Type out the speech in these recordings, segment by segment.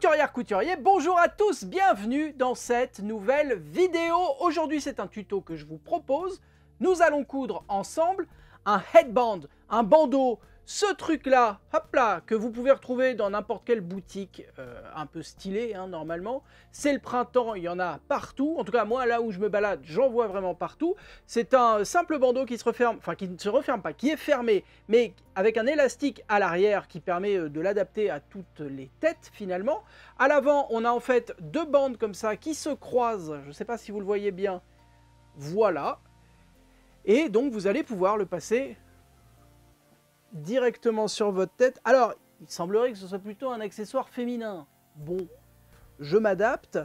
Couturière, couturier, bonjour à tous, bienvenue dans cette nouvelle vidéo. Aujourd'hui, c'est un tuto que je vous propose. Nous allons coudre ensemble un headband, un bandeau, ce truc-là, hop là, que vous pouvez retrouver dans n'importe quelle boutique un peu stylée, hein, normalement. C'est le printemps, il y en a partout. En tout cas, moi, là où je me balade, j'en vois vraiment partout. C'est un simple bandeau qui se referme, enfin qui ne se referme pas, qui est fermé, mais avec un élastique à l'arrière qui permet de l'adapter à toutes les têtes, finalement. À l'avant, on a en fait deux bandes comme ça qui se croisent. Je ne sais pas si vous le voyez bien. Voilà. Et donc, vous allez pouvoir le passer directement sur votre tête. Alors, il semblerait que ce soit plutôt un accessoire féminin. Bon, je m'adapte,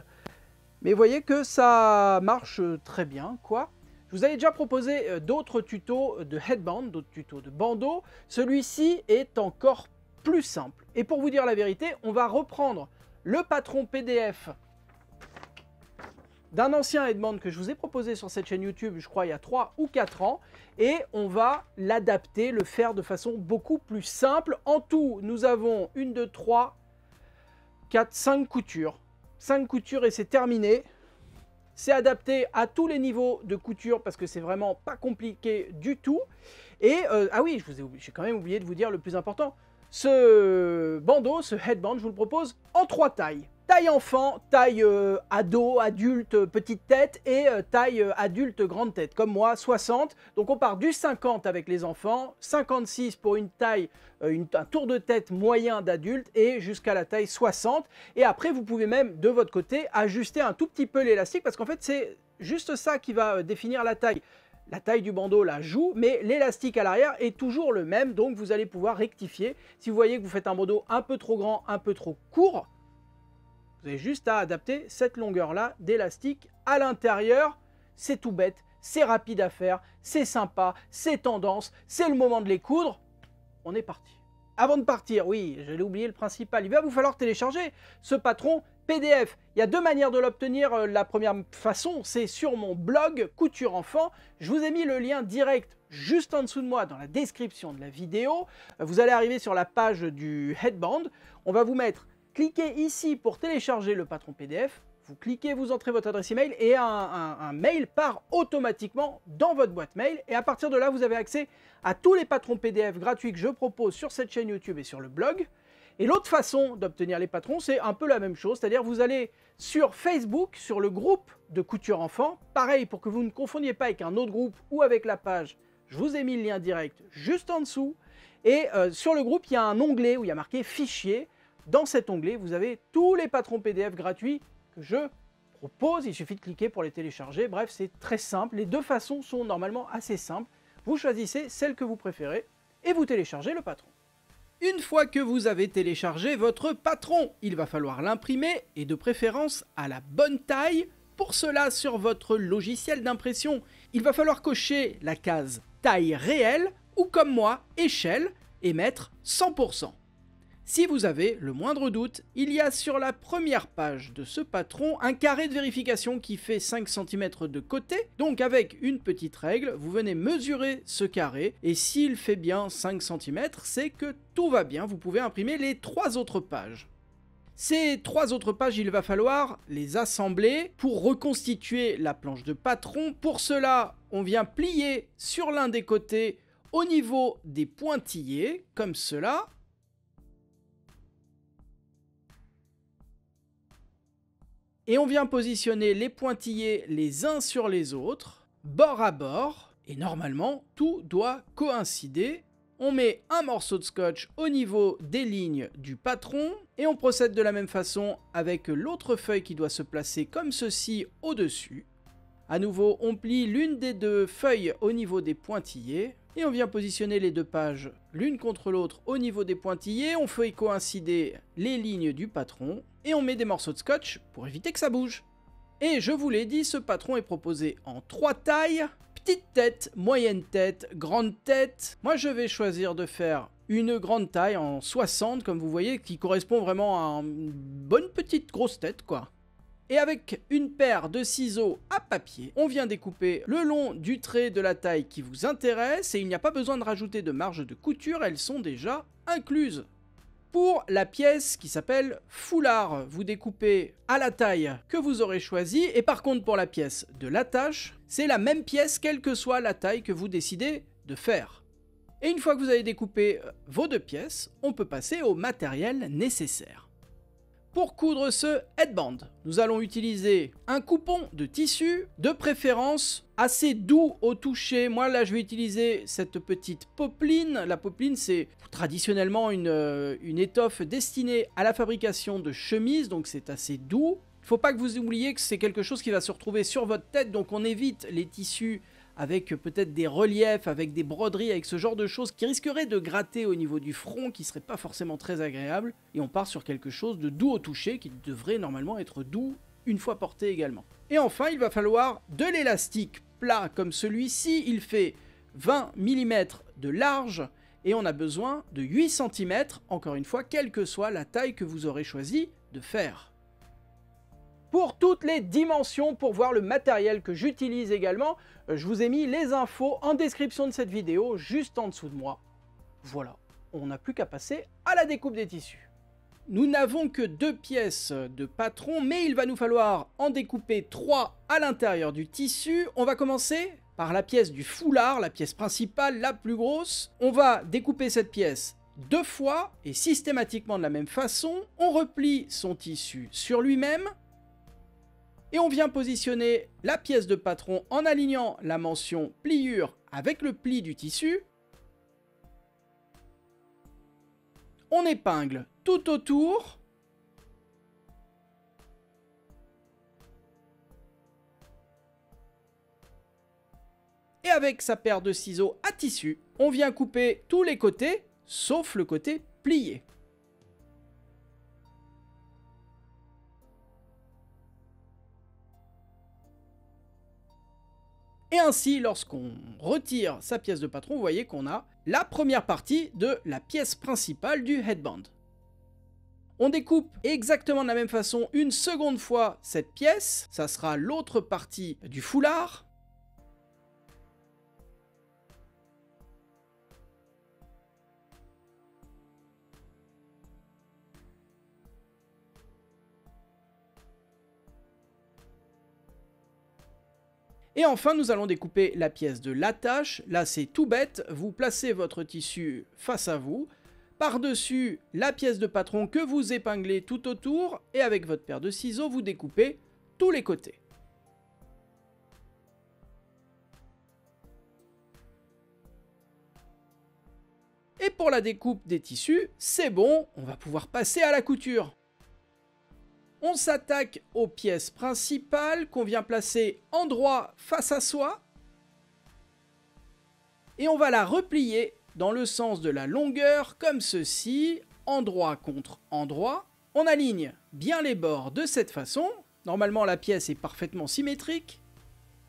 mais vous voyez que ça marche très bien, quoi. Je vous avais déjà proposé d'autres tutos de headband, d'autres tutos de bandeau. Celui-ci est encore plus simple. Et pour vous dire la vérité, on va reprendre le patron PDF d'un ancien headband que je vous ai proposé sur cette chaîne YouTube, je crois il y a 3 ou 4 ans, et on va l'adapter, le faire de façon beaucoup plus simple. En tout, nous avons 1, 2, 3, 4, 5 coutures. 5 coutures et c'est terminé. C'est adapté à tous les niveaux de couture parce que c'est vraiment pas compliqué du tout. Et, ah oui, j'ai quand même oublié de vous dire le plus important. Ce bandeau, ce headband, je vous le propose en 3 tailles. Taille enfant, taille ado, adulte, petite tête et taille adulte, grande tête. Comme moi, 60. Donc on part du 50 avec les enfants, 56 pour une taille, un tour de tête moyen d'adulte et jusqu'à la taille 60. Et après, vous pouvez même, de votre côté, ajuster un tout petit peu l'élastique parce qu'en fait, c'est juste ça qui va définir la taille. La taille du bandeau la joue, mais l'élastique à l'arrière est toujours le même, donc vous allez pouvoir rectifier. Si vous voyez que vous faites un bandeau un peu trop grand, un peu trop court, vous avez juste à adapter cette longueur-là d'élastique à l'intérieur. C'est tout bête, c'est rapide à faire, c'est sympa, c'est tendance, c'est le moment de les coudre. On est parti. Avant de partir, oui, j'allais oublier le principal, il va vous falloir télécharger ce patron PDF. Il y a deux manières de l'obtenir. La première façon, c'est sur mon blog Couture Enfant. Je vous ai mis le lien direct juste en dessous de moi dans la description de la vidéo. Vous allez arriver sur la page du headband. On va vous mettre... Cliquez ici pour télécharger le patron PDF, vous cliquez, vous entrez votre adresse email et un mail part automatiquement dans votre boîte mail. Et à partir de là, vous avez accès à tous les patrons PDF gratuits que je propose sur cette chaîne YouTube et sur le blog. Et l'autre façon d'obtenir les patrons, c'est un peu la même chose, c'est-à-dire vous allez sur Facebook, sur le groupe de Couture Enfant. Pareil, pour que vous ne confondiez pas avec un autre groupe ou avec la page, je vous ai mis le lien direct juste en dessous. Et sur le groupe, il y a un onglet où il y a marqué Fichier. Dans cet onglet, vous avez tous les patrons PDF gratuits que je propose. Il suffit de cliquer pour les télécharger. Bref, c'est très simple. Les deux façons sont normalement assez simples. Vous choisissez celle que vous préférez et vous téléchargez le patron. Une fois que vous avez téléchargé votre patron, il va falloir l'imprimer et de préférence à la bonne taille. Pour cela, sur votre logiciel d'impression, il va falloir cocher la case taille réelle ou comme moi, échelle et mettre 100%. Si vous avez le moindre doute, il y a sur la première page de ce patron un carré de vérification qui fait 5 cm de côté. Donc avec une petite règle, vous venez mesurer ce carré et s'il fait bien 5 cm, c'est que tout va bien, vous pouvez imprimer les 3 autres pages. Ces 3 autres pages, il va falloir les assembler pour reconstituer la planche de patron. Pour cela, on vient plier sur l'un des côtés au niveau des pointillés, comme cela. Et on vient positionner les pointillés les uns sur les autres, bord à bord, et normalement, tout doit coïncider. On met un morceau de scotch au niveau des lignes du patron, et on procède de la même façon avec l'autre feuille qui doit se placer comme ceci au-dessus. À nouveau, on plie l'une des deux feuilles au niveau des pointillés, et on vient positionner les deux pages l'une contre l'autre au niveau des pointillés, on fait coïncider les lignes du patron, et on met des morceaux de scotch pour éviter que ça bouge. Et je vous l'ai dit, ce patron est proposé en 3 tailles, petite tête, moyenne tête, grande tête. Moi je vais choisir de faire une grande taille en 60, comme vous voyez, qui correspond vraiment à une bonne petite grosse tête, quoi. Et avec une paire de ciseaux à papier, on vient découper le long du trait de la taille qui vous intéresse et il n'y a pas besoin de rajouter de marge de couture, elles sont déjà incluses. Pour la pièce qui s'appelle foulard, vous découpez à la taille que vous aurez choisie. Et par contre, pour la pièce de l'attache, c'est la même pièce, quelle que soit la taille que vous décidez de faire. Et une fois que vous avez découpé vos deux pièces, on peut passer au matériel nécessaire. Pour coudre ce headband, nous allons utiliser un coupon de tissu, de préférence assez doux au toucher. Moi là je vais utiliser cette petite popeline. La popeline c'est traditionnellement une étoffe destinée à la fabrication de chemises, donc c'est assez doux. Il ne faut pas que vous oubliez que c'est quelque chose qui va se retrouver sur votre tête, donc on évite les tissus avec peut-être des reliefs, avec des broderies, avec ce genre de choses qui risqueraient de gratter au niveau du front, qui serait pas forcément très agréable. Et on part sur quelque chose de doux au toucher, qui devrait normalement être doux une fois porté également. Et enfin, il va falloir de l'élastique plat comme celui-ci. Il fait 20 mm de large et on a besoin de 8 cm, encore une fois, quelle que soit la taille que vous aurez choisi de faire. Pour toutes les dimensions, pour voir le matériel que j'utilise également, je vous ai mis les infos en description de cette vidéo, juste en dessous de moi. Voilà, on n'a plus qu'à passer à la découpe des tissus. Nous n'avons que 2 pièces de patron, mais il va nous falloir en découper 3 à l'intérieur du tissu. On va commencer par la pièce du foulard, la pièce principale, la plus grosse. On va découper cette pièce 2 fois, et systématiquement de la même façon. On replie son tissu sur lui-même. Et on vient positionner la pièce de patron en alignant la mention pliure avec le pli du tissu. On épingle tout autour. Et avec sa paire de ciseaux à tissu, on vient couper tous les côtés, sauf le côté plié. Et ainsi, lorsqu'on retire sa pièce de patron, vous voyez qu'on a la première partie de la pièce principale du headband. On découpe exactement de la même façon une seconde fois cette pièce, ça sera l'autre partie du foulard. Et enfin, nous allons découper la pièce de l'attache. Là, c'est tout bête. Vous placez votre tissu face à vous. Par-dessus la pièce de patron que vous épinglez tout autour. Et avec votre paire de ciseaux, vous découpez tous les côtés. Et pour la découpe des tissus, c'est bon. On va pouvoir passer à la couture. On s'attaque aux pièces principales qu'on vient placer endroit face à soi. Et on va la replier dans le sens de la longueur, comme ceci, endroit contre endroit. On aligne bien les bords de cette façon. Normalement, la pièce est parfaitement symétrique.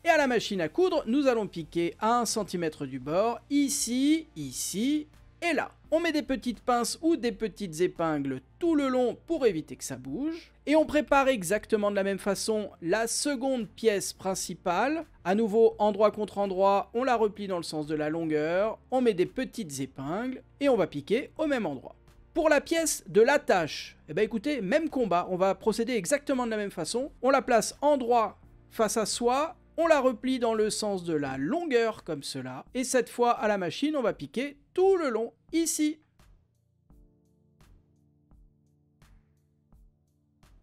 Et à la machine à coudre, nous allons piquer à 1 cm du bord, ici, ici et là. On met des petites pinces ou des petites épingles tout le long pour éviter que ça bouge. Et on prépare exactement de la même façon la seconde pièce principale. À nouveau, endroit contre endroit, on la replie dans le sens de la longueur. On met des petites épingles et on va piquer au même endroit. Pour la pièce de l'attache, eh ben écoutez, même combat, on va procéder exactement de la même façon. On la place endroit face à soi. On la replie dans le sens de la longueur comme cela. Et cette fois, à la machine, on va piquer tout le long ici.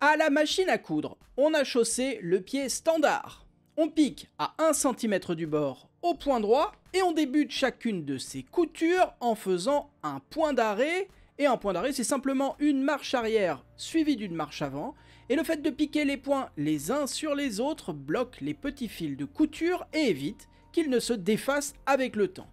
À la machine à coudre, on a chaussé le pied standard. On pique à 1 cm du bord au point droit et on débute chacune de ces coutures en faisant un point d'arrêt. Et un point d'arrêt, c'est simplement une marche arrière suivie d'une marche avant. Et le fait de piquer les points les uns sur les autres bloque les petits fils de couture et évite qu'ils ne se défassent avec le temps.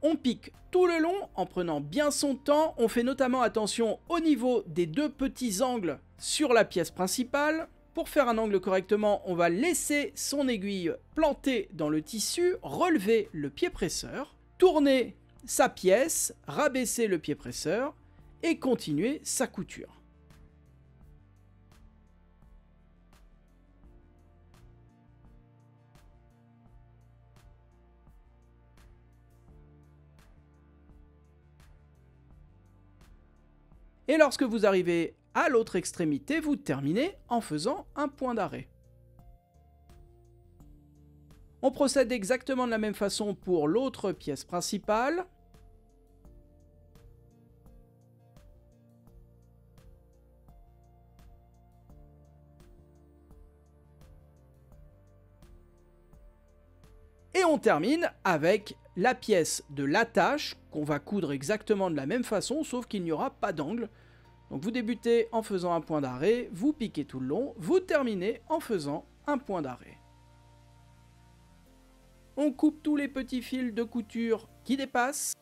On pique tout le long en prenant bien son temps. On fait notamment attention au niveau des 2 petits angles sur la pièce principale. Pour faire un angle correctement, on va laisser son aiguille plantée dans le tissu, relever le pied presseur, tourner sa pièce, rabaisser le pied presseur et continuer sa couture. Et lorsque vous arrivez à l'autre extrémité, vous terminez en faisant un point d'arrêt. On procède exactement de la même façon pour l'autre pièce principale. Et on termine avec la pièce de l'attache qu'on va coudre exactement de la même façon, sauf qu'il n'y aura pas d'angle. Donc vous débutez en faisant un point d'arrêt, vous piquez tout le long, vous terminez en faisant un point d'arrêt. On coupe tous les petits fils de couture qui dépassent.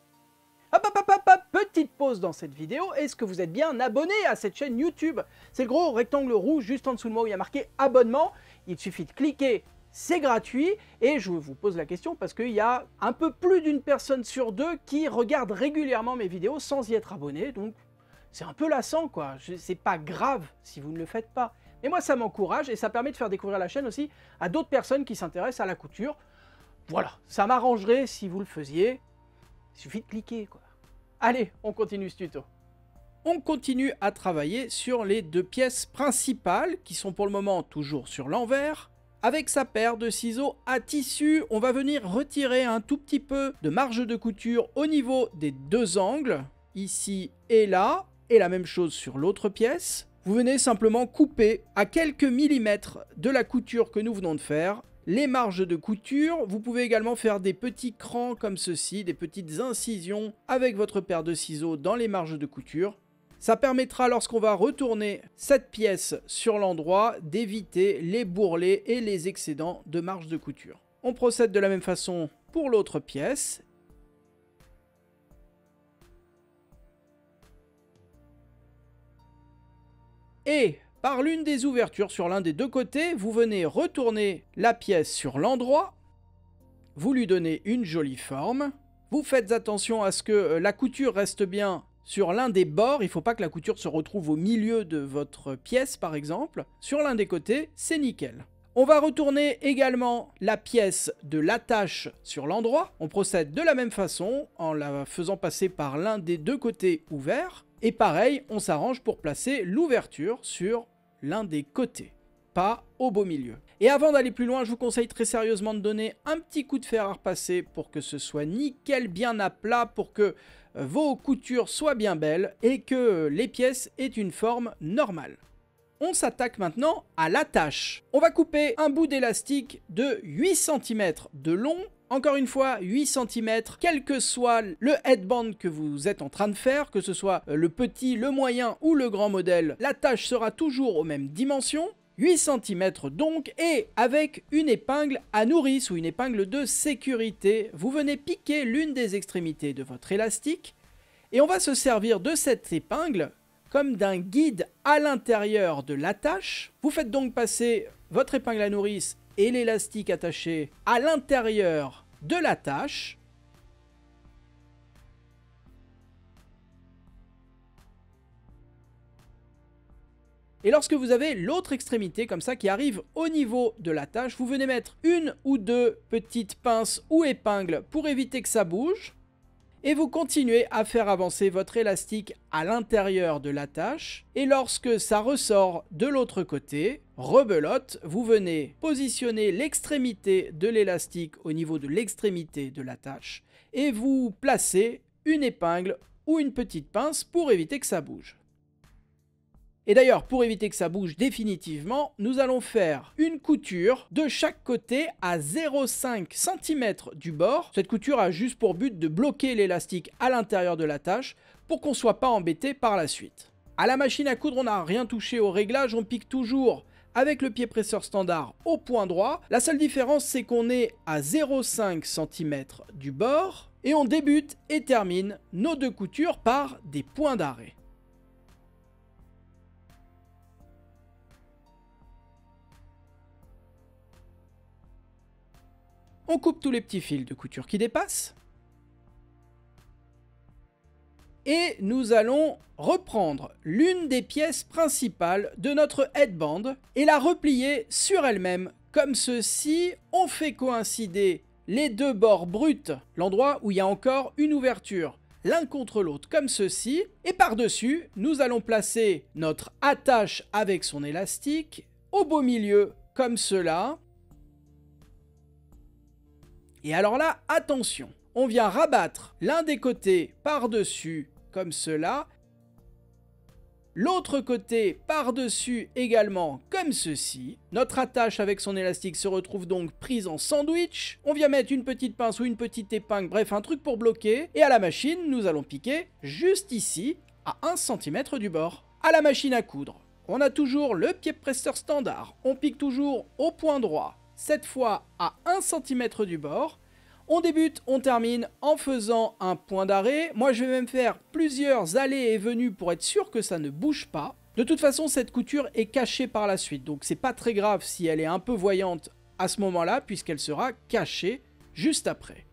Hop, hop, hop, hop, hop, petite pause dans cette vidéo. Est-ce que vous êtes bien abonné à cette chaîne YouTube? C'est le gros rectangle rouge juste en dessous de moi où il y a marqué abonnement. Il suffit de cliquer. C'est gratuit et je vous pose la question parce qu'il y a un peu plus d'une personne sur deux qui regarde régulièrement mes vidéos sans y être abonné, donc c'est un peu lassant quoi, c'est pas grave si vous ne le faites pas. Mais moi ça m'encourage et ça permet de faire découvrir la chaîne aussi à d'autres personnes qui s'intéressent à la couture. Voilà, ça m'arrangerait si vous le faisiez, il suffit de cliquer quoi. Allez, on continue ce tuto. On continue à travailler sur les deux pièces principales qui sont pour le moment toujours sur l'envers. Avec sa paire de ciseaux à tissu, on va venir retirer un tout petit peu de marge de couture au niveau des deux angles, ici et là, et la même chose sur l'autre pièce. Vous venez simplement couper à quelques millimètres de la couture que nous venons de faire les marges de couture. Vous pouvez également faire des petits crans comme ceci, des petites incisions avec votre paire de ciseaux dans les marges de couture. Ça permettra, lorsqu'on va retourner cette pièce sur l'endroit, d'éviter les bourrelets et les excédents de marge de couture. On procède de la même façon pour l'autre pièce. Et par l'une des ouvertures sur l'un des deux côtés, vous venez retourner la pièce sur l'endroit. Vous lui donnez une jolie forme. Vous faites attention à ce que la couture reste bien sur l'un des bords, il ne faut pas que la couture se retrouve au milieu de votre pièce par exemple. Sur l'un des côtés, c'est nickel. On va retourner également la pièce de l'attache sur l'endroit. On procède de la même façon en la faisant passer par l'un des deux côtés ouverts. Et pareil, on s'arrange pour placer l'ouverture sur l'un des côtés, pas au beau milieu. Et avant d'aller plus loin, je vous conseille très sérieusement de donner un petit coup de fer à repasser pour que ce soit nickel, bien à plat, pour que vos coutures soient bien belles et que les pièces aient une forme normale. On s'attaque maintenant à l'attache. On va couper un bout d'élastique de 8 cm de long. Encore une fois, 8 cm, quel que soit le headband que vous êtes en train de faire, que ce soit le petit, le moyen ou le grand modèle, l'attache sera toujours aux mêmes dimensions. 8 cm donc, et avec une épingle à nourrice ou une épingle de sécurité, vous venez piquer l'une des extrémités de votre élastique et on va se servir de cette épingle comme d'un guide à l'intérieur de l'attache. Vous faites donc passer votre épingle à nourrice et l'élastique attaché à l'intérieur de l'attache. Et lorsque vous avez l'autre extrémité comme ça qui arrive au niveau de l'attache, vous venez mettre une ou deux petites pinces ou épingles pour éviter que ça bouge. Et vous continuez à faire avancer votre élastique à l'intérieur de l'attache. Et lorsque ça ressort de l'autre côté, rebelote, vous venez positionner l'extrémité de l'élastique au niveau de l'extrémité de l'attache. Et vous placez une épingle ou une petite pince pour éviter que ça bouge. Et d'ailleurs, pour éviter que ça bouge définitivement, nous allons faire une couture de chaque côté à 0,5 cm du bord. Cette couture a juste pour but de bloquer l'élastique à l'intérieur de l'attache pour qu'on ne soit pas embêté par la suite. À la machine à coudre, on n'a rien touché au réglage, on pique toujours avec le pied presseur standard au point droit. La seule différence, c'est qu'on est à 0,5 cm du bord et on débute et termine nos deux coutures par des points d'arrêt. On coupe tous les petits fils de couture qui dépassent. Et nous allons reprendre l'une des pièces principales de notre headband et la replier sur elle-même comme ceci. On fait coïncider les deux bords bruts, l'endroit où il y a encore une ouverture. l'un contre l'autre comme ceci. Et par-dessus, nous allons placer notre attache avec son élastique au beau milieu comme cela. Et alors là, attention, on vient rabattre l'un des côtés par-dessus comme cela. L'autre côté par-dessus également comme ceci. Notre attache avec son élastique se retrouve donc prise en sandwich. On vient mettre une petite pince ou une petite épingle, bref un truc pour bloquer. Et à la machine, nous allons piquer juste ici, à 1 cm du bord. À la machine à coudre, on a toujours le pied presseur standard. On pique toujours au point droit, cette fois à 1 cm du bord. On débute, on termine en faisant un point d'arrêt. Moi, je vais même faire plusieurs allées et venues pour être sûr que ça ne bouge pas. De toute façon, cette couture est cachée par la suite, donc c'est pas très grave si elle est un peu voyante à ce moment-là, puisqu'elle sera cachée juste après.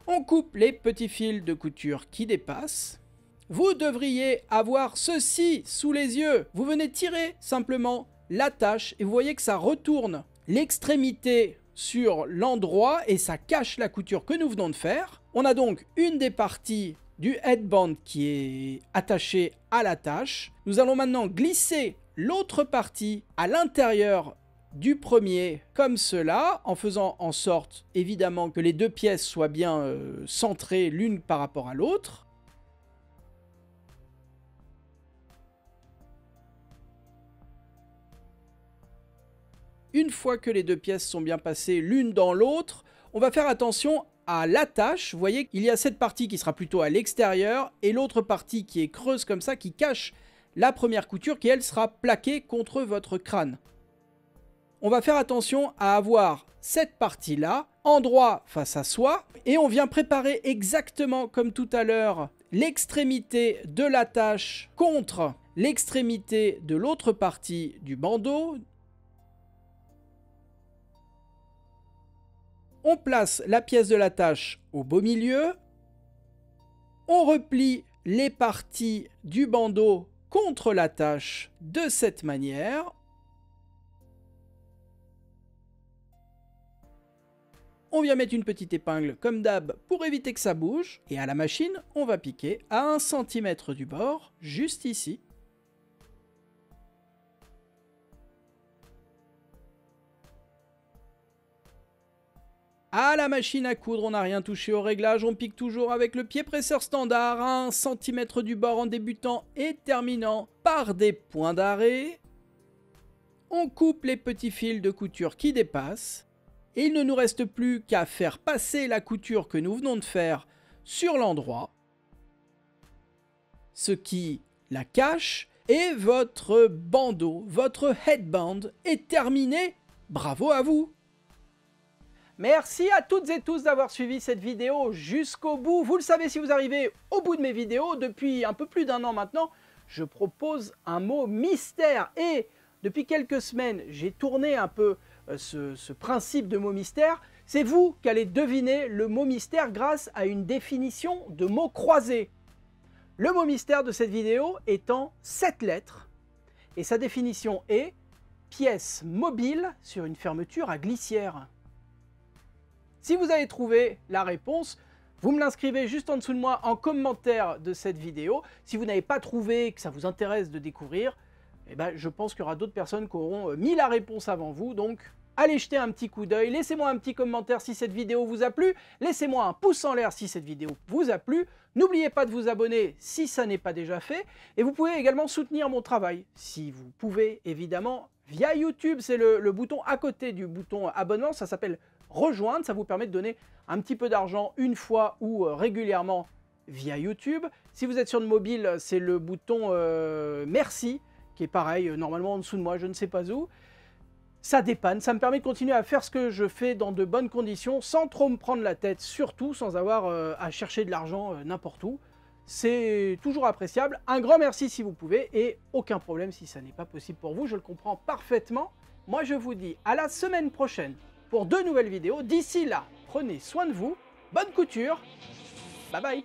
On coupe les petits fils de couture qui dépassent. Vous devriez avoir ceci sous les yeux. Vous venez tirer simplement l'attache et vous voyez que ça retourne l'extrémité sur l'endroit et ça cache la couture que nous venons de faire. On a donc une des parties du headband qui est attachée à l'attache. Nous allons maintenant glisser l'autre partie à l'intérieur du premier comme cela, en faisant en sorte évidemment que les deux pièces soient bien centrées l'une par rapport à l'autre. Une fois que les deux pièces sont bien passées l'une dans l'autre, on va faire attention à l'attache. Vous voyez qu'il y a cette partie qui sera plutôt à l'extérieur et l'autre partie qui est creuse comme ça, qui cache la première couture qui elle sera plaquée contre votre crâne. On va faire attention à avoir cette partie-là endroit face à soi et on vient préparer exactement comme tout à l'heure l'extrémité de l'attache contre l'extrémité de l'autre partie du bandeau. On place la pièce de l'attache au beau milieu. On replie les parties du bandeau contre l'attache de cette manière. On vient mettre une petite épingle comme d'hab pour éviter que ça bouge. Et à la machine, on va piquer à 1 cm du bord, juste ici. À la machine à coudre, on n'a rien touché au réglage, on pique toujours avec le pied presseur standard à 1 cm du bord en débutant et terminant par des points d'arrêt. On coupe les petits fils de couture qui dépassent et il ne nous reste plus qu'à faire passer la couture que nous venons de faire sur l'endroit, ce qui la cache, et votre bandeau, votre headband est terminé. Bravo à vous! Merci à toutes et tous d'avoir suivi cette vidéo jusqu'au bout. Vous le savez, si vous arrivez au bout de mes vidéos, depuis un peu plus d'1 an maintenant, je propose un mot mystère. Et depuis quelques semaines, j'ai tourné un peu ce principe de mot mystère. C'est vous qui allez deviner le mot mystère grâce à une définition de mots croisés. Le mot mystère de cette vidéo est en 7 lettres. Et sa définition est pièce mobile sur une fermeture à glissière. Si vous avez trouvé la réponse, vous me l'inscrivez juste en dessous de moi en commentaire de cette vidéo. Si vous n'avez pas trouvé, que ça vous intéresse de découvrir, eh ben, je pense qu'il y aura d'autres personnes qui auront mis la réponse avant vous. Donc, allez jeter un petit coup d'œil, laissez-moi un petit commentaire si cette vidéo vous a plu, laissez-moi un pouce en l'air si cette vidéo vous a plu. N'oubliez pas de vous abonner si ça n'est pas déjà fait. Et vous pouvez également soutenir mon travail, si vous pouvez évidemment, via YouTube. C'est le bouton à côté du bouton abonnement, ça s'appelle rejoindre, ça vous permet de donner un petit peu d'argent une fois ou régulièrement via YouTube. Si vous êtes sur le mobile, c'est le bouton merci, qui est pareil, normalement en dessous de moi, je ne sais pas où. Ça dépanne, ça me permet de continuer à faire ce que je fais dans de bonnes conditions, sans trop me prendre la tête, surtout sans avoir à chercher de l'argent n'importe où. C'est toujours appréciable. Un grand merci si vous pouvez, et aucun problème si ça n'est pas possible pour vous, je le comprends parfaitement. Moi je vous dis à la semaine prochaine pour de nouvelles vidéos. D'ici là, prenez soin de vous, bonne couture, bye bye.